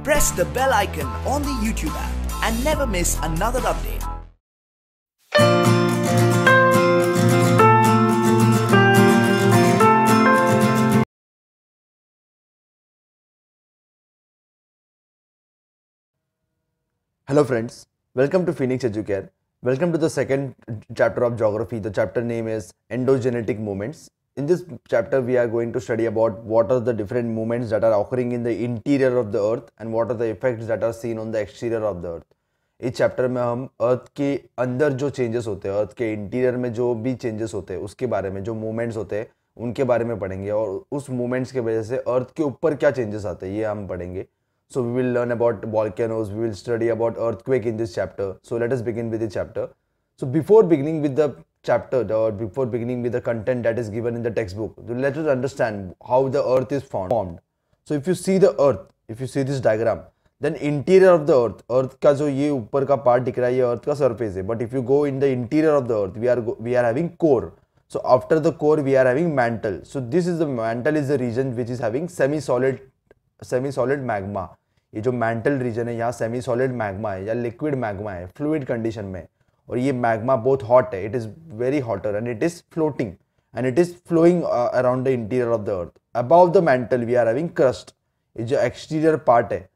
press the bell icon on the YouTube app and never miss another update. Hello friends, welcome to Phoenix Educare. Welcome to the second chapter of geography. The chapter name is Endogenetic movements. In this chapter we are going to study about what are the different movements that are occurring in the interior of the earth and what are the effects that are seen on the exterior of the earth. इस chapter में हम अर्थ के अंदर जो changes होते हैं, अर्थ के interior में जो भी चेंजेस होते हैं उसके बारे में, जो मूवमेंट्स होते हैं उनके बारे में पढ़ेंगे और उस मूवमेंट्स के वजह से अर्थ के ऊपर क्या चेंजेस आते हैं ये हम पढ़ेंगे. So we will learn about volcanoes, we will study about earthquake in this chapter. So let us begin with the chapter. So before beginning with the chapter or before beginning with the content that is given in the textbook, let us understand how the earth is formed. So if you see the earth, if you see this diagram, then interior of the earth का जो ये ऊपर का part दिख रहा है ये earth का surface है. But if you go in the interior of the earth, we are having core. So after the core we are having mantle. So this is the mantle is the region which is having semi-solid magma. ये जो mental reason है यहाँ semi solid magma है या liquid magma है fluid condition में और ये मैग्मा बहुत हॉट है. It is very hotter and it is floating and it is flowing around the interior of the earth. Above the mantle we are having crust. ये जो exterior part है,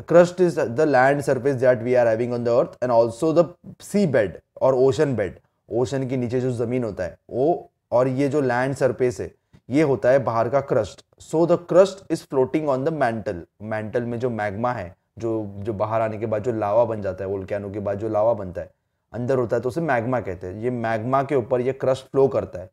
crust is the land surface that we are having on the earth and also the sea bed और ocean bed. Ocean के नीचे जो जमीन होता है वो और ये जो लैंड सरफेस है ये होता है बाहर का crust. So the crust is floating on the mantle. Mantle में जो मैग्मा है जो बाहर आने के बाद जो लावा बन जाता है, वोल्केनो के बाद जो लावा बनता है अंदर होता है तो उसे मैग्मा कहते हैं. ये मैग्मा के ऊपर ये क्रस्ट फ्लो करता है.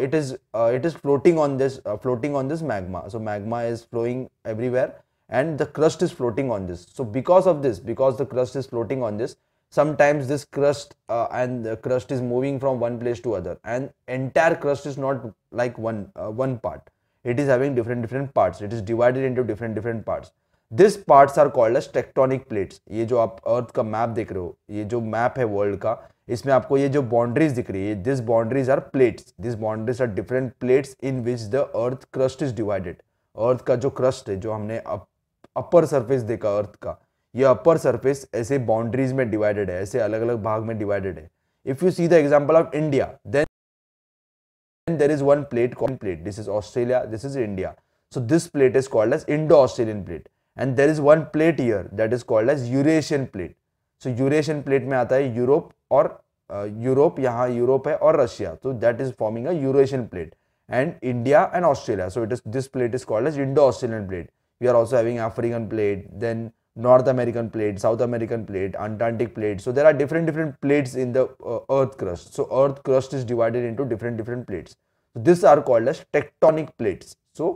It is floating on this magma. So magma is flowing everywhere and the crust is floating on this. So because the crust is floating on this, sometimes this crust and the crust is moving from one place to other, and entire crust is not like one part. It is having different parts. It is divided into different parts. These parts are called as tectonic plates. ये जो आप अर्थ का map देख रहे हो, ये जो map है वर्ल्ड का, इसमें आपको ये जो बाउंड्रीज दिख रही है, this boundaries are plates. This boundaries are different plates in which the earth crust is divided. Earth का जो क्रस्ट है, जो हमने अपर सरफेस देखा अर्थ का, ये अपर सरफेस ऐसे बाउंड्रीज में डिवाइडेड है, ऐसे अलग अलग भाग में डिवाइडेड है. If you see the example of India, then there is one plate called plate. This is Australia, this is India. So this plate is called as Indo Australian plate and there is one plate here that is called as Eurasian plate. So Eurasian plate में आता है Europe और Europe, यहाँ Europe है और Russia, तो that is forming a Eurasian plate, and India and Australia. So this plate is called as Indo Australian plate. We are also having African plate, then North American plate, South American plate, Antarctic plate. So there are different plates in the earth crust. So earth crust is divided into different plates. So these are called as tectonic plates. So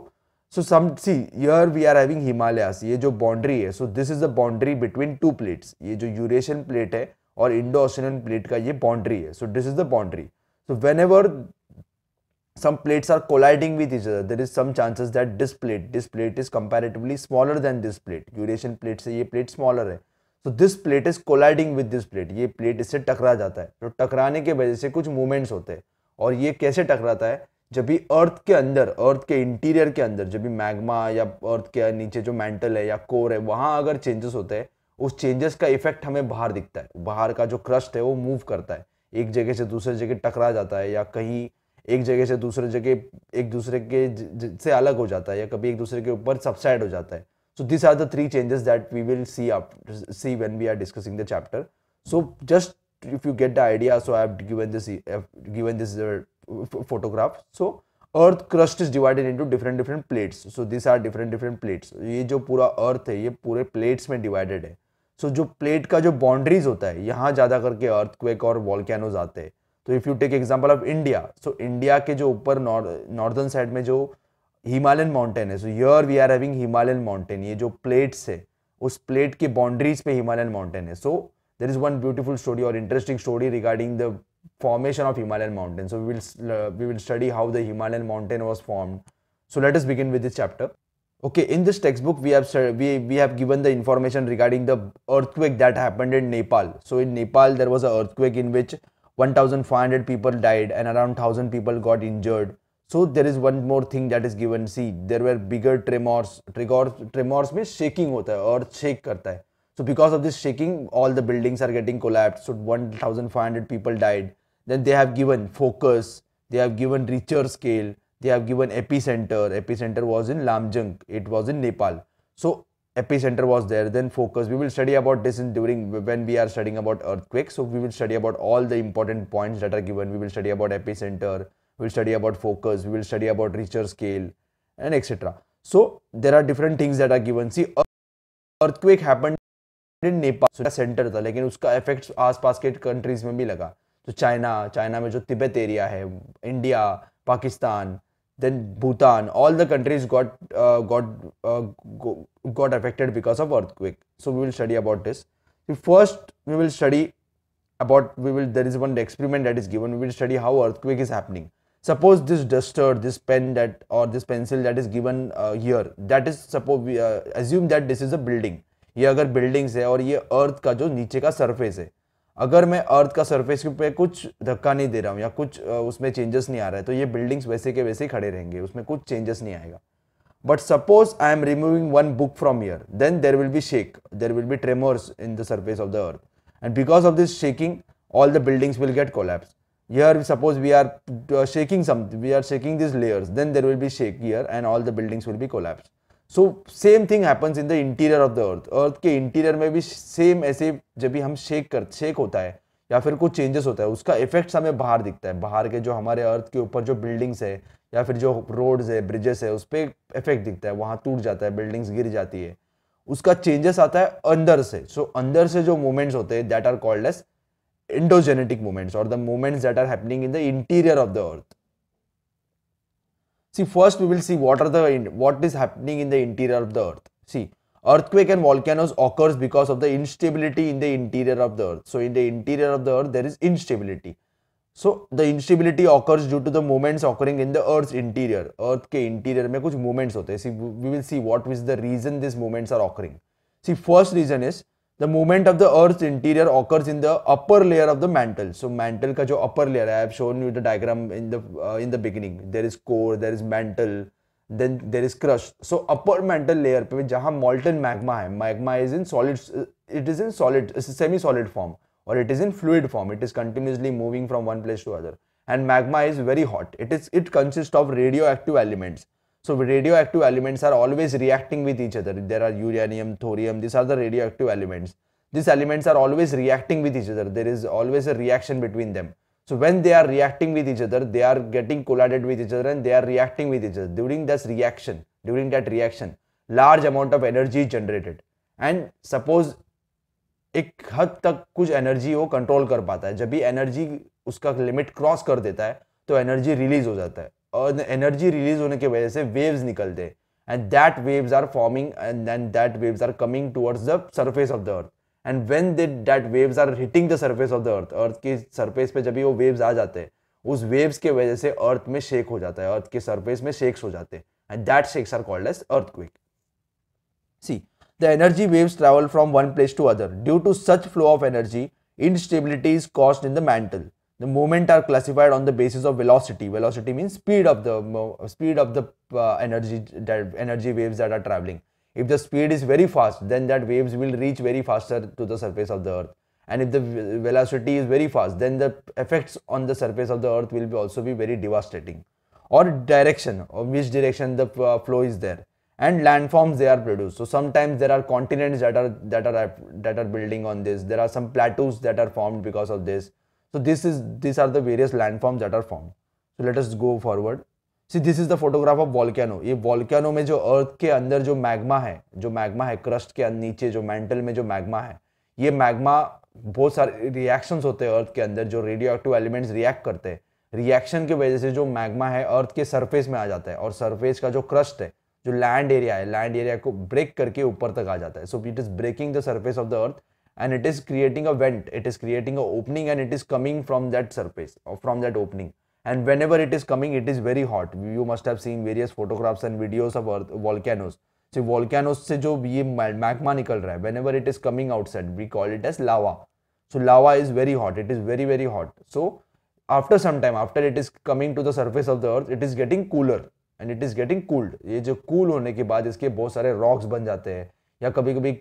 see here we are having Himalayas. ये जो boundary है, so this is the boundary between two plates. ये जो Eurasian plate है और Indo-Australian plate का ये boundary है. So this is the boundary. So whenever some plates are colliding with each other, there is some chances that this plate is comparatively smaller than this plate. Eurasian plate से ये plate smaller है. So this plate is colliding with this plate. ये plate इससे टकरा जाता है. तो टकराने के वजह से कुछ movements होते हैं. और ये कैसे टकराता है? जब भी अर्थ के अंदर, अर्थ के इंटीरियर के अंदर, जब भी मैग्मा या अर्थ के नीचे जो मैंटल है या कोर है, वहाँ अगर चेंजेस होते हैं, उस चेंजेस का इफेक्ट हमें बाहर दिखता है. बाहर का जो क्रस्ट है वो मूव करता है, एक जगह से दूसरे जगह टकरा जाता है, या कहीं एक जगह से दूसरे जगह एक दूसरे के से अलग हो जाता है, या कभी एक दूसरे के ऊपर सबसाइड हो जाता है. So this are the three changes that we will see when we are discussing the chapter. So just if you get the idea, so I have given this photograph. So earth crust is divided into different plates. So these are different plates. ये जो पूरा अर्थ है ये पूरे plates में divided है. सो जो plate का जो बाउंड्रीज होता है, यहाँ ज़्यादा करके अर्थक्वेक और वॉल्केनोज आते हैं. तो if you take example of India, so India के जो ऊपर नॉर्दर्न साइड में जो हिमालयन माउंटेन है, so here we are having Himalayan mountain. ये जो प्लेट्स है उस प्लेट के बाउंड्रीज पे हिमालयन माउंटेन है. So there is one beautiful story और interesting story regarding the formation of Himalayan mountain. So we will study how the Himalayan mountain was formed. So let us begin with this chapter. Okay, in this textbook we have given the information regarding the earthquake that happened in Nepal. So in Nepal there was an earthquake in which 1,500 people died and around 1,000 people got injured. So there is one more thing that is given. See, there were bigger tremors. Tremors में shaking होता है और shake करता है. So because of this shaking, all the buildings are getting collapsed. So 1,500 people died. Then they have given focus. They have given Richter scale. They have given epicenter. Epicenter was in Lamjung. It was in Nepal. So epicenter was there. Then focus. We will study about this when we are studying about earthquake. So we will study about all the important points that are given. We will study about epicenter. We will study about focus. We will study about Richter scale, and etc. So there are different things that are given. See, earthquake happened in Nepal. So centre था, लेकिन उसका effect आसपास के countries में भी लगा. तो China में जो तिब्बत एरिया है, India, Pakistan, then Bhutan, all the countries got affected because of earthquake. So we will study about this. First we will study about, there is one experiment that is given. We will study how earthquake is happening. Suppose this duster, this pen or this pencil that is given here, that is, suppose we assume that this is a building. ये अगर buildings है और ये अर्थ का जो नीचे का surface है, अगर मैं अर्थ का सरफेस पे कुछ धक्का नहीं दे रहा हूँ या कुछ उसमें चेंजेस नहीं आ रहा है, तो ये बिल्डिंग्स वैसे के वैसे ही खड़े रहेंगे, उसमें कुछ चेंजेस नहीं आएगा. But suppose I am removing one book from here, then there will be shake, there will be tremors in the surface of the earth, and because of this shaking all the buildings will get collapsed. Here suppose we are shaking these layers, then there will be shake here and all the buildings will be collapsed. So same thing happens in the interior of the earth. Earth के interior में भी same ऐसे जब भी हम shake होता है या फिर कुछ changes होता है, उसका effects हमें बाहर दिखता है. बाहर के जो हमारे अर्थ के ऊपर जो buildings है या फिर जो roads है, bridges है, उस पर effect दिखता है, वहाँ टूट जाता है, buildings गिर जाती है, उसका changes आता है अंदर से. So अंदर से जो movements होते हैं, that are called as endogenetic movements, or the movements that are happening in the interior of the earth. See, first we will see what is happening in the interior of the earth. See, earthquake and volcanoes occurs because of the instability in the interior of the earth. So in the interior of the earth there is instability. So the instability occurs due to the movements occurring in the earth's interior. Earth के interior में कुछ movements होते हैं. See, we will see what is the reason these movements are occurring. See, first reason is the movement of the earth's interior occurs in the upper layer of the mantle. So mantle का जो upper layer, I have shown you the diagram in the beginning. There is core, there is mantle, then there is crust. So upper mantle layer पे जहाँ molten magma है, magma is in solid, it is in solid, semi-solid form, or it is in fluid form. It is continuously moving from one place to other, and magma is very hot. It consists of radioactive elements. So radioactive elements are always reacting with each other. There are uranium, thorium, these are the radioactive elements. These elements are always reacting with each other. There is always a reaction between them. So when they are reacting with each other, they are getting collided with each other and they are reacting with each other. During that reaction, large amount of energy is generated. And suppose एक हद तक कुछ energy वो control कर पाता है. जब भी एनर्जी उसका लिमिट क्रॉस कर देता है तो एनर्जी रिलीज हो जाता है, और एनर्जी रिलीज होने की वजह से वेव्स निकलते हैं, and that waves are forming and then that waves are coming towards the surface of the earth. And when that waves are hitting the surface of the earth, earth के surface पे जब भी वो waves आ जाते हैं, उस waves के वजह से अर्थ में शेक हो जाता है, अर्थ के सरफेस में शेक्स हो जाते हैं, and that shakes are called as earthquake. See, the energy waves travel from one place to other. Due to such flow of energy, instability is caused in the mantle. The movements are classified on the basis of velocity. Velocity means speed of the energy waves that are traveling. If the speed is very fast, then that waves will reach very faster to the surface of the earth. And if the velocity is very fast, then the effects on the surface of the earth will also be very devastating. Or direction, or which direction the flow is there. And landforms they are produced. So sometimes there are continents that are building on this. There are some plateaus that are formed because of this. So these are the various landforms that are formed. So let us go forward. See, this is the photograph of volcano. ये volcano में जो earth के अंदर जो magma है crust के नीचे जो mantle में जो magma है, ये magma बहुत सारे reactions होते हैं earth के अंदर, जो radioactive elements react करते हैं. Reaction की वजह से जो magma है earth के surface में आ जाता है, और surface का जो crust है, जो लैंड एरिया है, लैंड एरिया को ब्रेक करके ऊपर तक आ जाता है. So it is breaking the surface of the earth and it is creating a vent, it is creating a opening and it is coming from that surface और from that opening. And whenever it is coming, it is very hot. You must have seen various photographs and videos of volcanoes. So volcanoes से जो ये magma निकल रहा है, whenever it is coming outside, we call it as lava. So lava is very hot, it is very very hot. So after some time, after it is coming to the surface of the earth, it is getting cooler and it is getting cooled. ये जो cool होने के बाद इसके बहुत सारे rocks बन जाते हैं या कभी कभी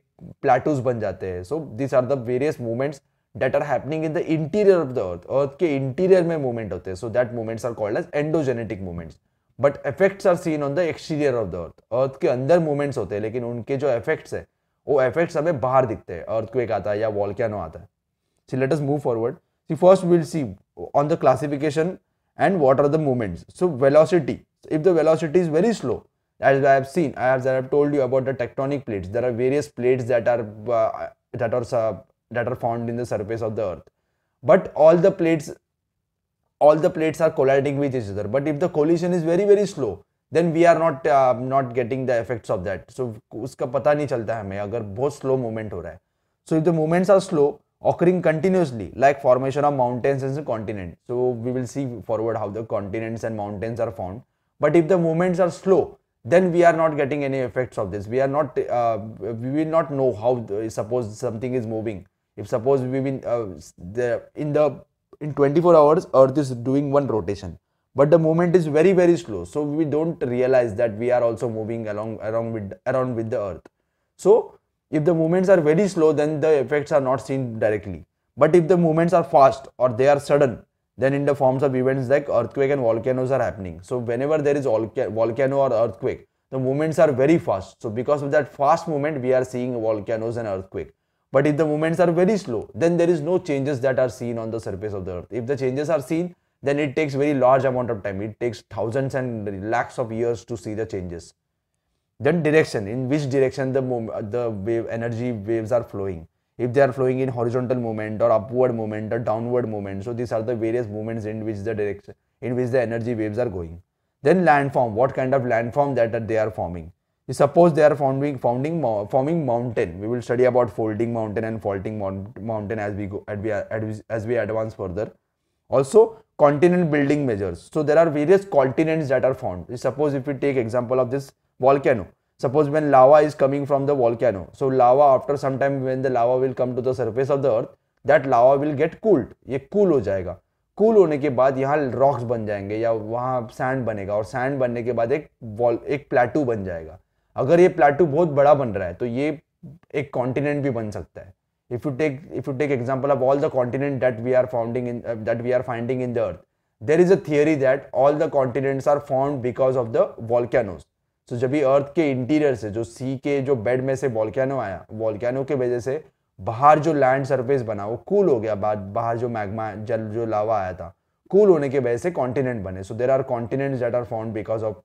plateaus बन जाते हैं. So these are the various movements that are happening in the interior of the earth. earth के interior में movement होते हैं. So that movements are called as endogenetic movements. But effects are seen on the exterior of the earth. earth के अंदर movements होते हैं लेकिन उनके जो effects है वो effects हमें बाहर दिखते हैं. earthquake आता है या volcano आता है. So let us move forward. See, first we'll see on the classification and what are the movements. So velocity. If the velocity is very slow, as I have seen, as I have told you about the tectonic plates, there are various plates that are found in the surface of the earth. But all the plates are colliding with each other. But if the collision is very very slow, then we are not getting the effects of that. So उसका पता नहीं चलता है हमें अगर बहुत slow movement हो रहा है. So if the movements are slow, occurring continuously, like formation of mountains and continents. So we will see forward how the continents and mountains are formed. But if the movements are slow, then we are not getting any effects of this. We will not know how. Suppose something is moving. If suppose in 24 hours, Earth is doing one rotation, but the movement is very very slow. So we don't realize that we are also moving around with the Earth. So if the movements are very slow, then the effects are not seen directly. But if the movements are fast or they are sudden, then in the forms of events like earthquake and volcanoes are happening. So whenever there is volcano or earthquake, the movements are very fast. So because of that fast movement, we are seeing volcanoes and earthquake. But if the movements are very slow, then there is no changes that are seen on the surface of the earth. If the changes are seen, then it takes very large amount of time. It takes thousands and lakhs of years to see the changes. Then direction, in which direction the energy waves are flowing. If they are flowing in horizontal movement or upward movement or downward movement. So these are the various movements in which the energy waves are going. Then landform, what kind of landform that they are forming. Suppose they are forming mountain. We will study about folding mountain and faulting mountain as we advance further. Also continent building measures. So there are various continents that are formed. Suppose if we take example of this volcano. Suppose when lava is coming from the volcano, so lava after some time when the lava will come to the surface of the earth, that lava will get cooled. ये cool हो जाएगा. Cool होने के बाद यहाँ rocks बन जाएंगे या वहाँ sand बनेगा और sand बनने के बाद एक plateau बन जाएगा. अगर ये plateau बहुत बड़ा बन रहा है तो ये एक continent भी बन सकता है. If you take example of all the continents that we are finding in the earth, there is a theory that all the continents are formed because of the volcanoes. So जब भी अर्थ के interior से जो सी के जो bed में से volcano आया, वॉल्केनो के वजह से बाहर जो लैंड सरफेस बना वो कूल हो गया. बाहर जो मैग्मा जल जो लावा आया था, कूल होने के वजह से कॉन्टिनेंट बने. So there are continents that are found because of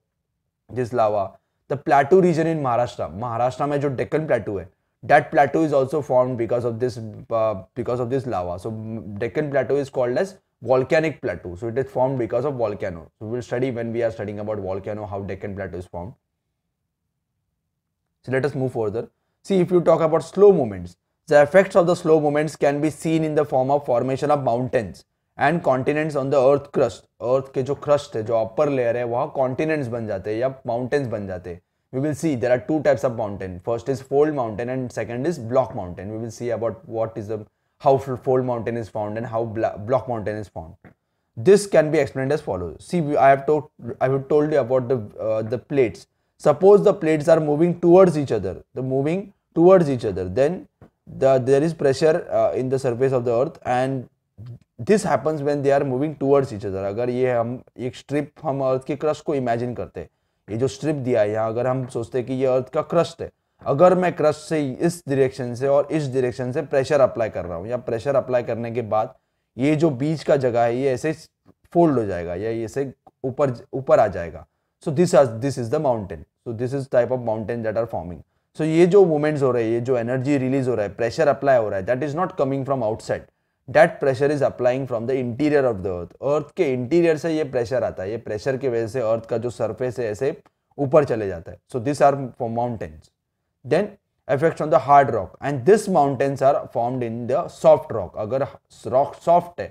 this lava. The plateau region in Maharashtra में जो डेक्कन प्लेटू है, that plateau is also found because of this lava. So Deccan plateau is called as volcanic plateau. So it is formed because of volcano. So we will study when we are studying about volcano how Deccan Plateau is formed. So let us move further. See, if you talk about slow movements, the effects of the slow movements can be seen in the form of formation of mountains and continents on the earth crust. Earth के जो crust है, जो upper layer है, वहाँ continents बन जाते हैं या mountains बन जाते हैं. We will see there are two types of mountain. First is fold mountain and second is block mountain. We will see about what is how fold mountain is found and how block mountain is found. This can be explained as follows. See, I have told you about the plates. Suppose the plates are moving towards each other. Then there is pressure in the surface of the earth, and this happens when they are moving towards each other. अगर ये हम एक strip हम earth के crust को imagine करते हैं, ये जो strip दिया है यहाँ, अगर हम सोचते हैं कि ये earth का crust है, अगर मैं क्रस्ट से इस डायरेक्शन से और इस डायरेक्शन से प्रेशर अप्लाई कर रहा हूँ या प्रेशर अप्लाई करने के बाद ये जो बीच का जगह है ये ऐसे फोल्ड हो जाएगा या ये ऐसे ऊपर आ जाएगा. So this is the mountain. So this is type of mountain that are forming. So ये जो मूवमेंट्स हो रहे हैं, ये जो एनर्जी रिलीज हो रहा है, प्रेशर अप्लाई हो रहा है, that is not coming from outside. That pressure is applying from the interior of the earth. Earth के इंटीरियर से ये प्रेशर आता है. ये प्रेशर की वजह से अर्थ का जो सरफेस है ऐसे ऊपर चले जाता है. So this are for mountains. Then effects on the hard rock, and these mountains are formed in the soft rock. अगर rock soft है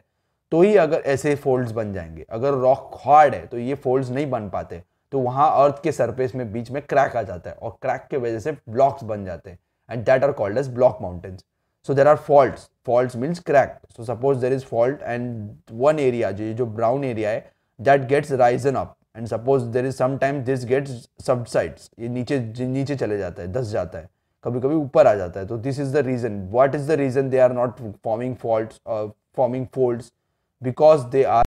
तो ही अगर ऐसे folds बन जाएंगे. अगर rock hard है तो ये folds नहीं बन पाते, तो वहाँ अर्थ के सरफेस में बीच में क्रैक आ जाता है और क्रैक के वजह से ब्लॉक्स बन जाते हैं, and that are called as block mountains. So there are faults. Faults means crack. So suppose there is fault and one area, जो brown area है, that gets risen up. And suppose there is sometimes this gets subsides. ये नीचे चले जाता है, धस जाता है, कभी कभी ऊपर आ जाता है. तो this is the reason. What is the reason they are not forming faults or forming folds? Because they are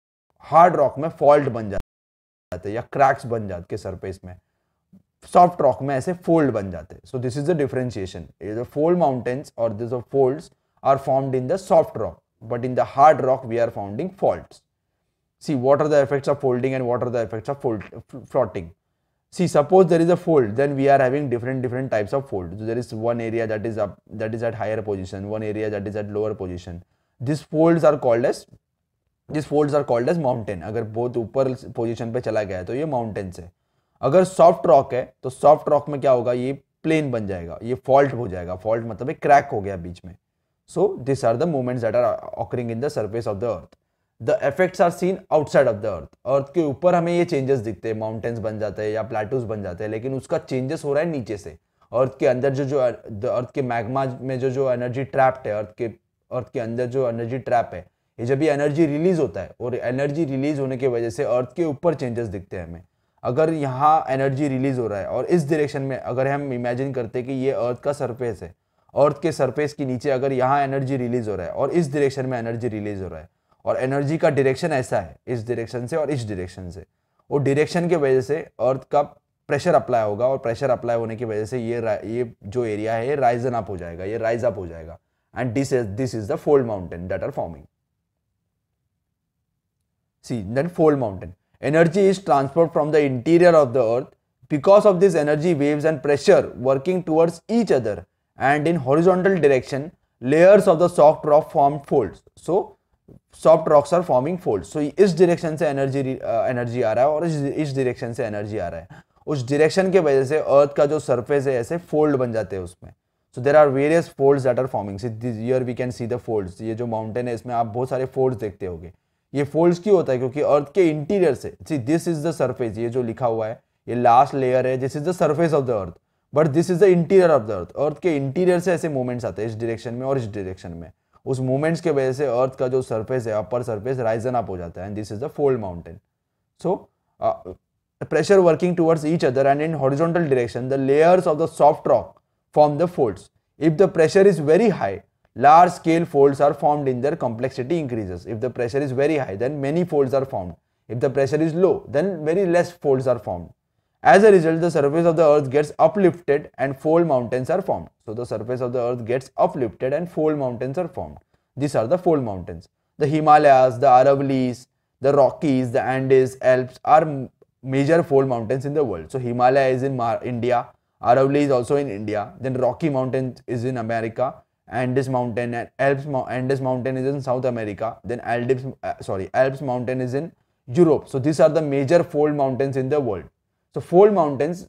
hard rock में fault बन जाते हैं या cracks बन जाते के surface में. Soft rock में ऐसे fold बन जाते हैं. So this is the differentiation. The fold mountains or these folds are formed in the soft rock, but in the hard rock we are finding faults. See, what are the effects of folding and what are the effects of floating? See, suppose there is a fold, then we are having different types of fold. So there is one area that is up, that is at higher position, one area that is at lower position. These folds are called as mountain. अगर बहुत ऊपर position पे चला गया है तो ये mountains है. अगर सॉफ्ट रॉक है तो सॉफ्ट रॉक में क्या होगा, ये प्लेन बन जाएगा, ये फॉल्ट हो जाएगा. फॉल्ट मतलब एक क्रैक हो गया बीच में. So this are the movements that are occurring in the surface of the earth. The effects are seen outside of the earth. Earth के ऊपर हमें ये चेंजेस दिखते हैं, माउंटेन्स बन जाते हैं या प्लेटूज बन जाते हैं, लेकिन उसका चेंजेस हो रहा है नीचे से. अर्थ के अंदर जो अर्थ के मैग्मा में जो एनर्जी ट्रैप्ड है, अर्थ के अंदर जो एनर्जी ट्रैप है, ये जब ये एनर्जी रिलीज होता है और एनर्जी रिलीज होने की वजह से अर्थ के ऊपर चेंजेस दिखते हैं हमें. अगर यहाँ एनर्जी रिलीज हो रहा है और इस डायरेक्शन में अगर हम इमेजिन करते हैं कि ये अर्थ का सरफेस है, अर्थ के सरफेस के नीचे अगर यहाँ एनर्जी रिलीज हो रहा है और इस डायरेक्शन में एनर्जी रिलीज हो रहा है और एनर्जी का डायरेक्शन ऐसा है, इस डायरेक्शन से और इस डायरेक्शन से, और डायरेक्शन के वजह से अर्थ का प्रेशर अप्लाई होगा और प्रेशर अप्लाई होने की वजह से ये जो एरिया है ये राइजन अप हो जाएगा, ये राइज अप हो जाएगा. And this is the fold mountain that are forming. See then fold mountain. Energy is transferred from the interior of the earth. Because of this energy waves and pressure working towards each other and in horizontal direction, layers of the soft rock form folds. So soft rocks are forming folds. So इस direction से energy आ रहा है और इस direction से energy आ रहा है. उस direction के वजह से earth का जो surface है ऐसे fold बन जाते हैं उसमें. So there are various folds that are forming. See, here we can see the folds. ये जो mountain है इसमें आप बहुत सारे folds देखते होगे. ये फोल्ड्स क्यों होता है, क्योंकि अर्थ के इंटीरियर से, see this is the surface, ये जो लिखा हुआ है ये लास्ट लेयर है, this is the surface of the earth, but this is the interior of the earth. Earth के इंटीरियर से ऐसे मूवमेंट्स आते हैं इस डायरेक्शन में और इस डायरेक्शन में. उस मूवमेंट्स के वजह से अर्थ का जो सरफेस है, अपर सरफेस राइजन अप हो जाता है, and this is the fold mountain. So pressure working towards each other and in horizontal direction the layers of the soft rock form the folds. If the pressure is very high, large scale folds are formed in their complexity increases. If the pressure is very high, then many folds are formed. If the pressure is low, then very less folds are formed. As a result, the surface of the earth gets uplifted and fold mountains are formed. So the surface of the earth gets uplifted and fold mountains are formed. These are the fold mountains. The Himalayas, the Aravallis, the Rockies, the Andes, Alps are major fold mountains in the world. So Himalaya is in India, Aravalli is also in India, then Rocky Mountain is in America, Andes Mountain and Andes Mountain is in South America, then Alps Mountain is in Europe. So these are the major fold mountains in the world. So fold mountains,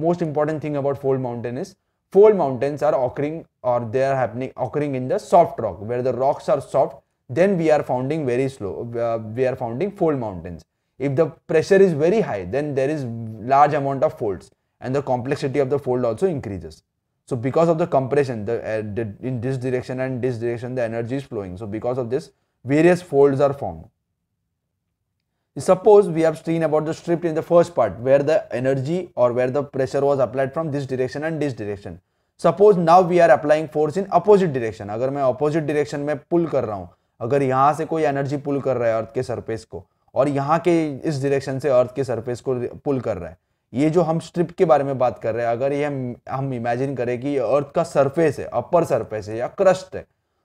most important thing about fold mountain is fold mountains are occurring or they are occurring in the soft rock, where the rocks are soft, then we are finding very slow, we are finding fold mountains. If the pressure is very high, then there is large amount of folds and the complexity of the fold also increases. So because of the compression, in this direction and this direction the energy is flowing. So because of this, various folds are formed. Suppose we have seen about the strip in the first part, where the energy or where the pressure was applied from this direction and this direction. Suppose now we are applying force in opposite direction. अगर मैं opposite direction में pull कर रहा हूँ, अगर यहाँ से कोई energy pull कर रहा है अर्थ के सरफेस को और यहाँ के इस direction से अर्थ के सरफेस को pull कर रहा है, ये जो हम स्ट्रिप के बारे में बात कर रहे हैं, अगर ये हम इमेजिन करें कि ये अर्थ का सरफेस है, अपर सरफेस है या क्रस्ट है,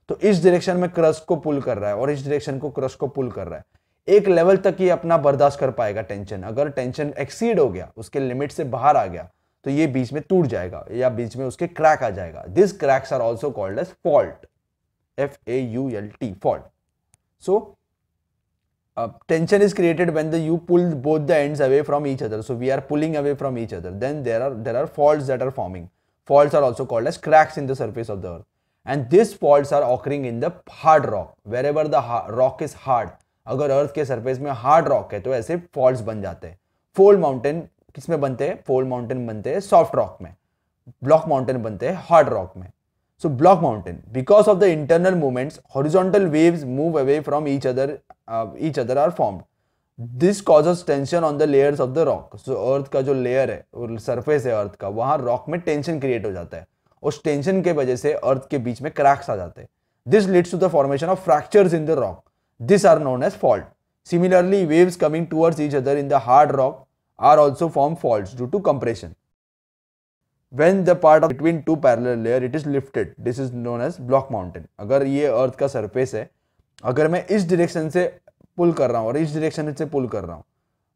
तो इस डायरेक्शन में क्रस्ट को पुल कर रहा है और इस डायरेक्शन को क्रस्ट को पुल कर रहा है. एक लेवल तक ये अपना बर्दाश्त कर पाएगा टेंशन. अगर टेंशन एक्सीड हो गया, उसके लिमिट से बाहर आ गया, तो ये बीच में टूट जाएगा या बीच में उसके क्रैक आ जाएगा. This cracks are also called as fault, FAULT, fault. So tension is created when you pull both the ends away from each other. So we are pulling away from each other. Then there are faults that are forming. Faults are also called as cracks in the surface of the earth. And these faults are occurring in the hard rock. Wherever the rock is hard, अगर अर्थ के surface में hard rock है तो ऐसे faults बन जाते हैं. Fold mountain किसमें बनते हैं? फोल्ड माउंटेन बनते हैं सॉफ्ट रॉक में. ब्लॉक माउंटेन बनते हैं हार्ड रॉक में. So block mountain, because of the internal movements, horizontal waves move away from each other are formed. This causes tension on the layers of the rock. So अर्थ का जो layer है और surface है अर्थ का, वहां rock में tension create हो जाता है. उस टेंशन के वजह से अर्थ के बीच में क्रैक्स आ जाते हैं. This leads to the formation of fractures in the rock. These are known as fault. Similarly, waves coming towards each other in the hard rock are also formed faults due to compression. When the part of between two parallel layer it is lifted, this is known as block mountain. अगर ये अर्थ का surface है, अगर मैं इस direction से पुल कर रहा हूँ और इस डायरेक्शन से पुल कर रहा हूँ,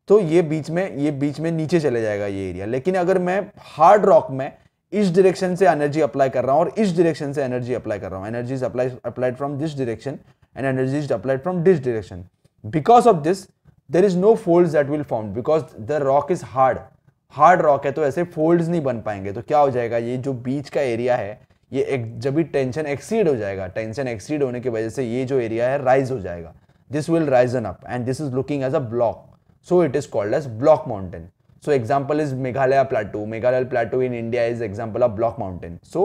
तो ये बीच में नीचे चले जाएगा ये एरिया. लेकिन अगर मैं हार्ड रॉक में इस डायरेक्शन से एनर्जी अप्लाई कर रहा हूँ और इस डायरेक्शन से एनर्जी अप्लाई कर रहा हूँ, energy is applied from this direction and energy is applied from this direction. Because of this there is no folds that will form, because the rock is hard rock है, तो ऐसे folds नहीं बन पाएंगे. तो क्या हो जाएगा, ये जो बीच का एरिया है ये जब भी टेंशन एक्सीड हो जाएगा, टेंशन एक्सीड होने की वजह से ये जो एरिया है राइज हो जाएगा. This will risen up and this is looking as a block, so it is called as block mountain. So example is Meghalaya Plateau. Meghalaya Plateau in India is example of block mountain. So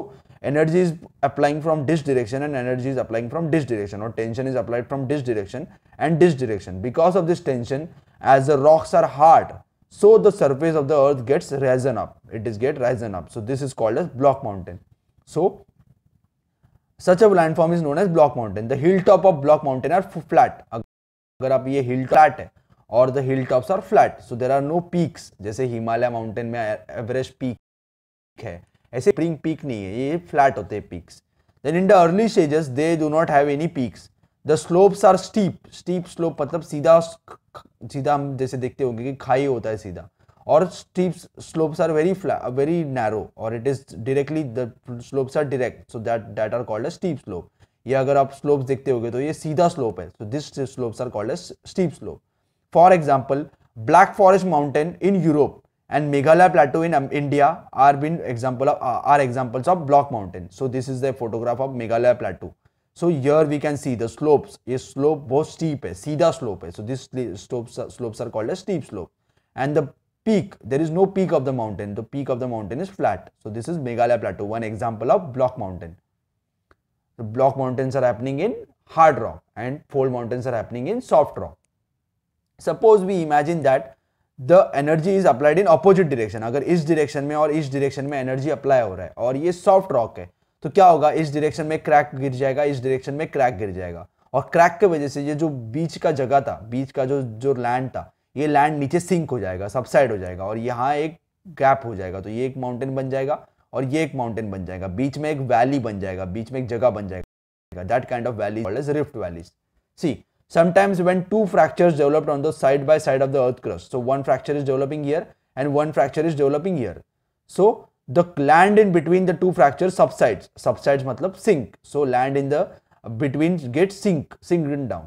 energy is applying from this direction and energy is applying from this direction, or tension is applied from this direction and this direction. Because of this tension, as the rocks are hard, so the surface of the earth gets risen up. It is get risen up. So this is called as block mountain. So such a landform is known as block mountain. The hilltop of block mountain are flat. अगर आप ये hill flat है और the hill tops are flat, so there are no peaks. जैसे Himalaya mountain में Everest peak है, ऐसे spring peak नहीं है, ये फ्लैट होते हैं peaks. Then in the early stages they do not have any peaks. The slopes are steep slope मतलब सीधा हम जैसे देखते होंगे कि खाई होता है सीधा, और steep slopes are very narrow, और it is directly the slopes are direct, so that are called as steep slope. ये अगर आप स्लोप्स देखते होंगे तो ये सीधा स्लोप है, so this slopes are called as steep slope. For example, Black Forest Mountain in Europe and Meghalaya Plateau in India are examples of block mountain. So this is the photograph of Meghalaya Plateau. So here we can see the slopes. ये slope बहुत steep है, सीधा slope है. So this slopes are called as steep slope. And the peak, there is no peak of the mountain. The peak of the mountain is flat. So this is Meghalaya Plateau, one example of block mountain. The block mountains are happening in hard rock and fold mountains are happening in soft rock. Suppose we imagine that the energy is applied in opposite direction. अगर इस direction में और इस direction में energy apply हो रहा है और ये सॉफ्ट रॉक है, तो क्या होगा, इस डायरेक्शन में क्रैक गिर जाएगा, इस डायरेक्शन में क्रैक गिर जाएगा, और क्रैक की वजह से ये जो बीच का जगह था, बीच का जो लैंड था, ये लैंड नीचे सिंक हो जाएगा, सबसाइड हो जाएगा, और यहाँ एक गैप हो जाएगा. तो ये एक माउंटेन बन जाएगा और ये एक माउंटेन बन जाएगा, बीच में एक वैली बन जाएगा, बीच में एक जगह बन जाएगा. That kind of valley called as rift valleys. See, sometimes when two fractures developed on the side by side of the earth crust, so one fracture is developing here and one fracture is developing here, so the land in between the two fractures subsides matlab sink, so land in the between gets sinked down.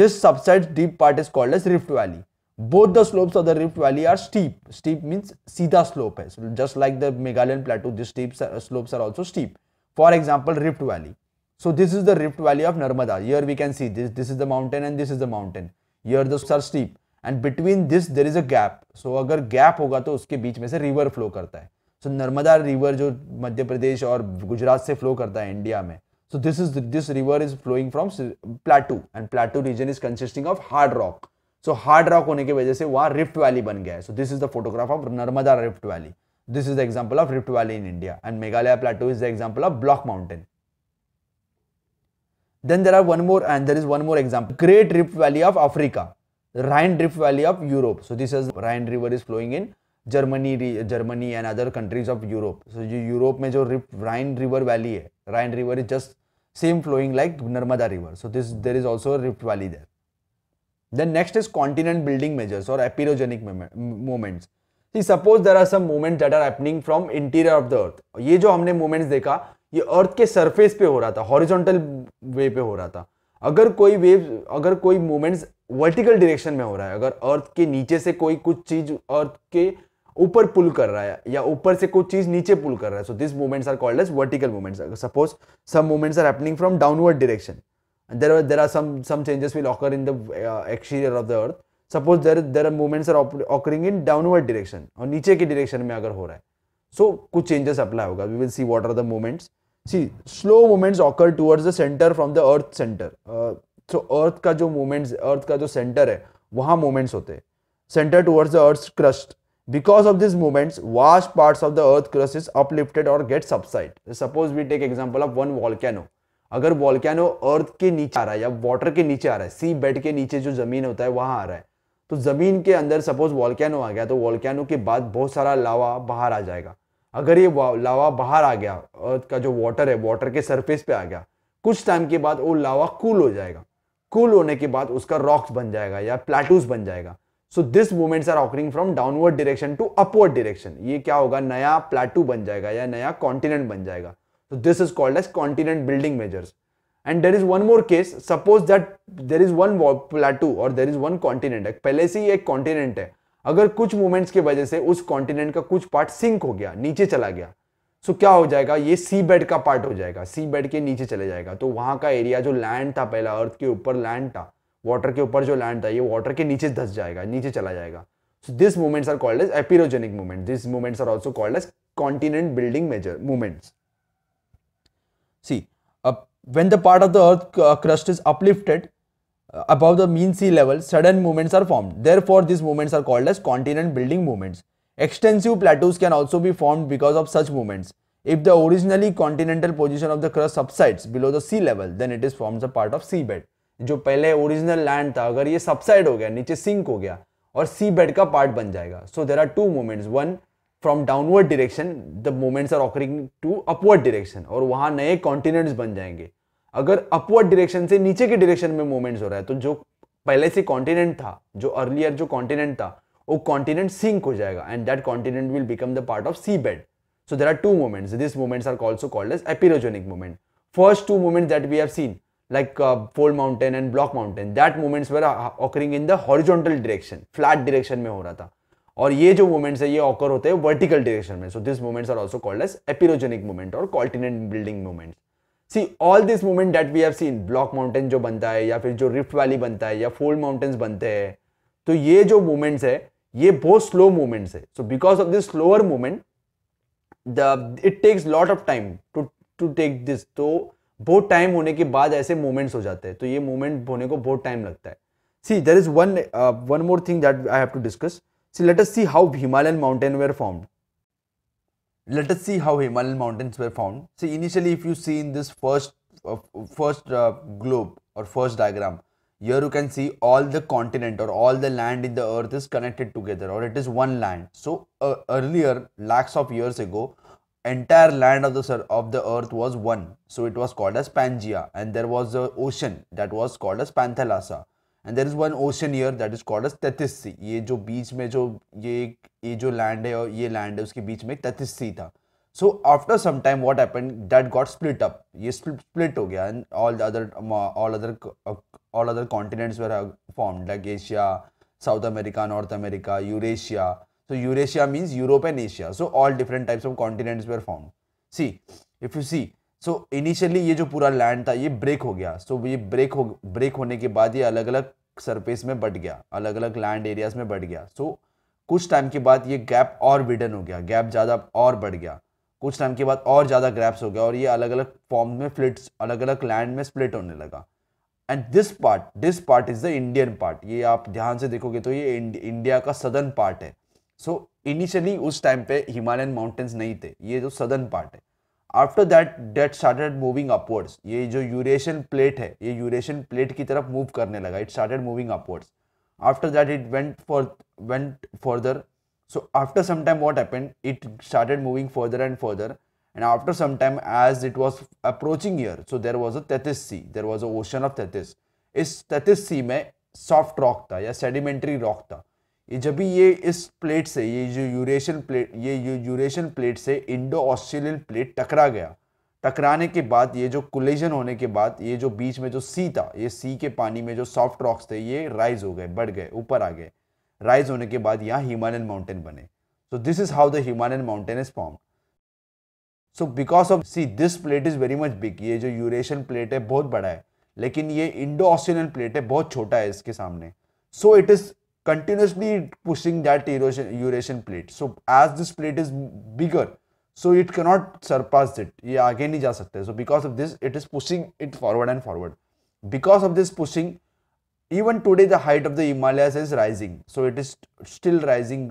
This subsides deep part is called as rift valley. Both the slopes of the rift valley are steep means सीधा slope है, so just like the Meghalayan plateau, these steep slopes are also steep. For example, rift valley. So this is the rift valley of Narmada. Here we can see this is the mountain and this is the mountain. Here the slopes are steep and between this there is a gap. So अगर gap होगा तो उसके बीच में से river flow करता है. So Narmada river जो मध्य प्रदेश और गुजरात से flow करता है इंडिया में. So this river is flowing from plateau and plateau region is consisting of hard rock. So hard rock होने की वजह से वहाँ rift valley बन गया है. So this is the photograph of Narmada rift valley. This is the example of rift valley in India and Meghalaya plateau is the example of block mountain. Then there is one more example. Great Rift Valley of Africa, Rhine Rift Valley of Europe. So this is Rhine River is flowing in Germany and other countries of Europe. So Europe में जो Rhine River Valley है, Rhine River is just same flowing like Narmada River. So there is also a Rift Valley there. Then next is continent building measures or epiogenic movements. See, suppose there are some movements that are happening from interior of the earth. ये जो हमने movements देखा, ये अर्थ के surface पे हो रहा था, हॉरिजॉन्टल वे पे हो रहा था. अगर कोई मूवमेंट्स वर्टिकल डायरेक्शन में हो रहा है, अगर अर्थ के नीचे से कोई कुछ चीज अर्थ के ऊपर पुल कर रहा है या ऊपर से कुछ चीज नीचे पुल कर रहा है, so this movements are called as vertical movements. Suppose some movements are happening from downward direction, there are some changes will occur in the exterior of the earth. Suppose there are movements are occurring in downward direction, और नीचे की direction में अगर हो रहा है, सो कुछ चेंजेस अप्लाई होगा. We will see what are the movements. See slow movements occur towards the centre from the earth centre. So earth का जो मूवमेंट्स, अर्थ का जो सेंटर है वहां मूवमेंट्स होते हैं. Centre towards the earth crust. Because of these movements, vast parts of the earth crust is uplifted or get subside. Suppose we take example of one volcano. अगर volcano अर्थ के नीचे आ रहा है या वाटर के नीचे आ रहा है, सी बेड के नीचे जो जमीन होता है वहां आ रहा है, तो जमीन के अंदर सपोज वॉल्केनो आ गया तो वॉल्केनो के बाद बहुत सारा लावा बाहर आ जाएगा. अगर ये लावा बाहर आ गया, अर्थ का जो वाटर है वाटर के सरफेस पे आ गया, कुछ टाइम के बाद वो लावा कूल हो जाएगा. कूल होने के बाद उसका रॉक्स बन जाएगा या प्लेटूज बन जाएगा. So this movements are occurring from downward direction to upward direction. ये क्या होगा, नया प्लेटू बन जाएगा या नया कॉन्टिनेंट बन जाएगा. So this is called as continent building measures. And there is one more case. Suppose that there is one plateau or there is one continent. पहले से ही एक कॉन्टिनेंट है. अगर कुछ मूवमेंट्स की वजह से उस कॉन्टिनेंट का कुछ पार्ट सिंक हो गया, नीचे चला गया, सो क्या हो जाएगा, ये सी बेड का पार्ट हो जाएगा, सी बेड के नीचे चले जाएगा. तो वहां का एरिया जो लैंड था, पहला अर्थ के ऊपर लैंड था, वाटर के ऊपर जो लैंड था, ये वाटर के नीचे धस जाएगा, नीचे चला जाएगा. So these movements are called as epirogenic movements. These movements are also called as continent building measure movements. See, when the part of the earth crust is uplifted above the mean sea level, sudden movements are formed. Therefore, these movements are called as continent building movements. Extensive plateaus can also be formed because of such movements. If the originally continental position of the crust subsides below the sea level, then it is forms a part of seabed. जो पहले original land था, अगर ये subside हो गया, नीचे sink हो गया और सी बेड का पार्ट बन जाएगा. So there are two movements. One from downward direction, the movements are occurring to upward direction, और वहां नए कॉन्टिनेंट्स बन जाएंगे. अगर अपवर्ड डायरेक्शन से नीचे के डायरेक्शन में मूवमेंट्स हो रहा है, तो जो पहले से कॉन्टिनेंट था, जो अर्लियर जो कॉन्टिनेंट था, वो कॉन्टिनेंट सिंक हो जाएगा and that continent will become the part of sea bed. So there are two movements. This movements are also called as epeirogenic movement. First two movements that we have seen, like fold mountain and block mountain, that movements were occurring in the horizontal direction, flat direction में हो रहा था. और ये जो movements है ये occur होते हैं vertical direction में. So these movements are also called as epirogenic movement or continent building movements. See, all these movement that we have seen, block mountain जो बनता है या फिर जो rift valley बनता है या fold mountains बनते हैं, तो ये जो movements है ये बहुत slow movements है. So because of this slower movement, it takes lot of time to take this. तो बहुत टाइम होने के बाद ऐसे मूवमेंट्स हो जाते हैं, तो ये मूवमेंट होने को बहुत टाइम लगता है. See there is one more thing that I have to discuss. See let us see how Himalayan mountain were formed. Let us see how Himalayan mountains were found. See, initially if you see in this first globe or first diagram, here you can see all the continent or all the land in the earth is connected together, or it is one land. So earlier, lakhs of years ago, entire land of the earth was one, so it was called as Pangea, and there was a ocean that was called as Panthalassa, and there is one ocean here that is called as Tethys Sea. ये जो बीच में जो ये जो land है और ये land है उसके बीच में Tethys Sea था. So after some time what happened, that got split up. ये split हो गया, and all other continents were formed, like Asia, South America, North America, Eurasia. So Eurasia means Europe and Asia. So all different types of continents were found. See, if you see, so initially ये जो पूरा land था ये break हो गया. So ये break होने के बाद ये अलग अलग surface में बढ़ गया, अलग अलग land areas में बढ़ गया. So कुछ टाइम के बाद ये gap और widen हो गया, gap ज़्यादा और बढ़ गया. कुछ टाइम के बाद और ज़्यादा gaps हो गया और ये अलग अलग form में splits, अलग अलग land में split होने लगा. And this part is the Indian part. ये आप ध्यान से देखोगे तो ये इंडिया का southern part है. So initially उस टाइम पे हिमालयन माउंटेन्स नहीं थे, ये जो सदर्न पार्ट है. After that started moving upwards. ये जो यूरेशियन प्लेट है ये यूरेशियन प्लेट की तरफ मूव करने लगा. It started moving upwards. After that it went further. So after some time what happened, it started moving further and further, and after some time as it was approaching here, so there was a Tethys Sea, there was a ocean of Tethys. इस Tethys Sea में soft rock था या sedimentary rock था. जब भी ये इस plate से ये यूरेशियन प्लेट से इंडो ऑस्ट्रेलियन प्लेट टकरा गया. टकराने के बाद ये जो कोलिजन होने के बाद ये जो बीच में जो सी था, ये सी के पानी में जो सॉफ्ट रॉक्स थे ये राइज हो गए, बढ़ गए, ऊपर आ गए. राइज होने के बाद यहाँ हिमालयन माउंटेन बने. सो this is how the Himalayan mountain is formed. So because of see this plate is very much big. ये जो यूरेशियन प्लेट है बहुत बड़ा है, लेकिन ये इंडो ऑस्ट्रेलियन प्लेट है बहुत छोटा है इसके सामने. सो it is continuously pushing that Eurasian plate. So as this plate is bigger, so it cannot surpass it, ये आगे नहीं जा सकते. So because of this it is pushing it forward and forward. Because of this pushing, even today the height of the Himalayas is rising, so it is still rising.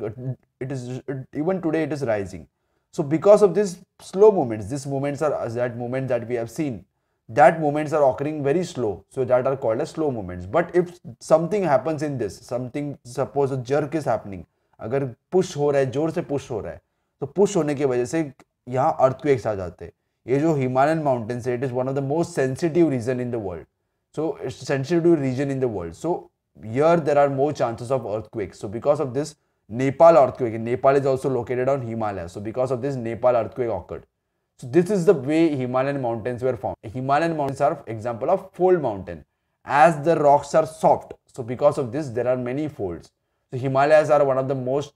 Even today it is rising. So because of this slow movements, these movements are that movement that we have seen, that movements are occurring very slow, so that are called as slow movements. But if something happens in this, something, suppose a jerk is happening, अगर push हो रहा है, जोर से push हो रहा है, तो पुश होने की वजह से यहाँ अर्थक्वेक्स आ जाते हैं. ये जो हिमालयन माउंटेन्स है, it is one of the most sensitive region in the world. So it's sensitive region in the world. So here there are more chances of earthquakes. So because of this, Nepal earthquake, Nepal is also located on Himalaya. So because of this, Nepal earthquake occurred. So this is the way Himalayan mountains were formed. Himalayan mountains are example of fold mountain, as the rocks are soft. So because of this, there are many folds. So Himalayas are one of the most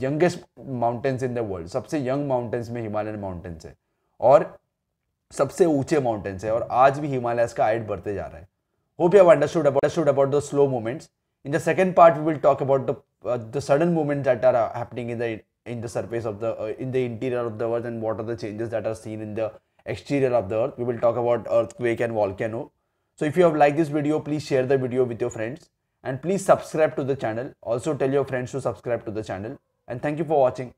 youngest mountains in the world. सबसे young mountains में Himalayan mountains है, और सबसे ऊंचे mountains है, और आज भी हिमालयस का हाइट बढ़ते जा रहा है. Hope you have understood about the slow movements. In the second part we will talk about the sudden movements that are happening in the surface of the in the interior of the earth, and what are the changes that are seen in the exterior of the earth. We will talk about earthquake and volcano. So if you have liked this video, please share the video with your friends, and please subscribe to the channel. Also tell your friends to subscribe to the channel, and thank you for watching.